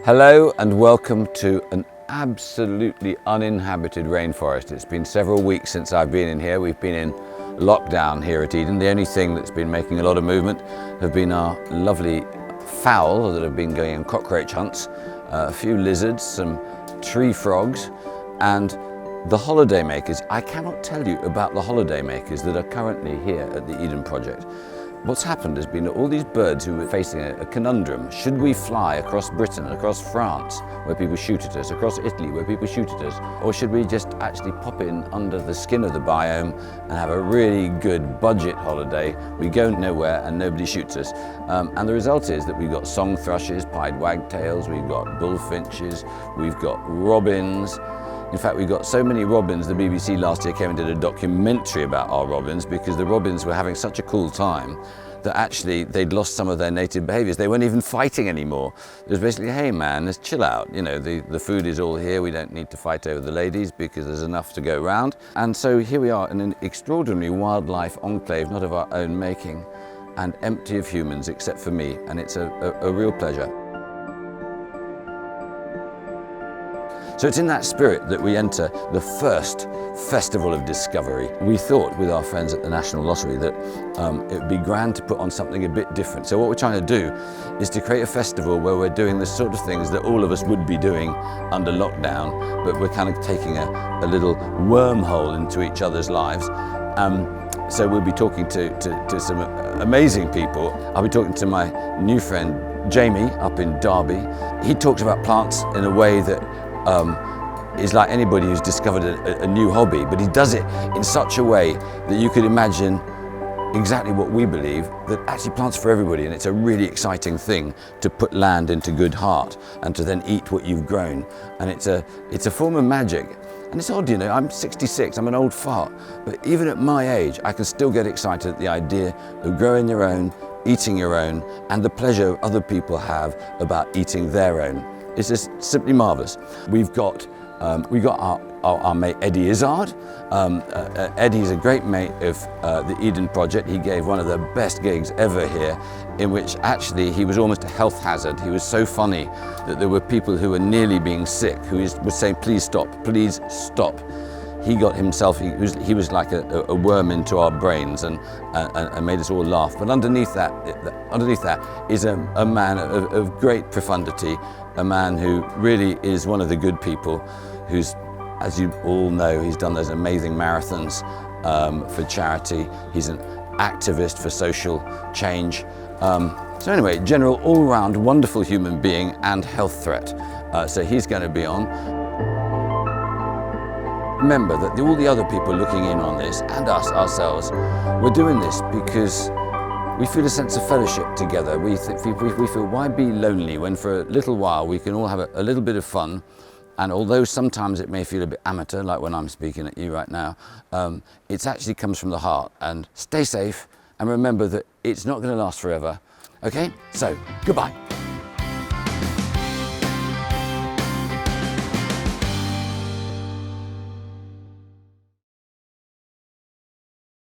Hello and welcome to an absolutely uninhabited rainforest. It's been several weeks since I've been in here. We've been in lockdown here at Eden. The only thing that's been making a lot of movement have been our lovely fowl that have been going on cockroach hunts, a few lizards, some tree frogs, and the holiday makers. I cannot tell you about the holiday makers that are currently here at the Eden Project. What's happened has been that all these birds who were facing a conundrum. Should we fly across Britain, across France, where people shoot at us, across Italy, where people shoot at us, or should we just actually pop in under the skin of the biome and have a really good budget holiday? We go nowhere and nobody shoots us. And the result is that we've got song thrushes, pied wagtails, we've got bullfinches, we've got robins. In fact, we got so many robins, the BBC last year came and did a documentary about our robins because the robins were having such a cool time that actually they'd lost some of their native behaviours. They weren't even fighting anymore. It was basically, hey man, let's chill out. You know, the food is all here. We don't need to fight over the ladies because there's enough to go round. And so here we are in an extraordinary wildlife enclave, not of our own making, and empty of humans except for me. And it's a real pleasure. So it's in that spirit that we enter the first Festival of Discovery. We thought with our friends at the National Lottery that it would be grand to put on something a bit different. So what we're trying to do is to create a festival where we're doing the sort of things that all of us would be doing under lockdown, but we're kind of taking a little wormhole into each other's lives. So we'll be talking to some amazing people. I'll be talking to my new friend Jamie up in Derby. He talks about plants in a way that is like anybody who's discovered a new hobby, but he does it in such a way that you could imagine exactly what we believe, that actually plants for everybody, and it's a really exciting thing to put land into good heart and to then eat what you've grown. And it's a form of magic. And it's odd, you know, I'm 66, I'm an old fart, but even at my age, I can still get excited at the idea of growing your own, eating your own, and the pleasure other people have about eating their own. It's just simply marvellous. We've got our mate Eddie Izzard. Eddie's a great mate of the Eden Project. He gave one of the best gigs ever here, in which actually he was almost a health hazard. He was so funny that there were people who were nearly being sick, who would say, please stop, please stop. He got himself, he was like a worm into our brains and made us all laugh. But underneath that is a man of great profundity, a man who really is one of the good people, who's, as you all know, he's done those amazing marathons for charity. He's an activist for social change. So anyway, general all-round wonderful human being and health threat. So he's going to be on. Remember that all the other people looking in on this, and us ourselves, we're doing this because we feel a sense of fellowship together. We feel, why be lonely when for a little while we can all have a little bit of fun? And although sometimes it may feel a bit amateur, like when I'm speaking at you right now, it actually comes from the heart. And stay safe, and remember that it's not going to last forever. Okay, so goodbye.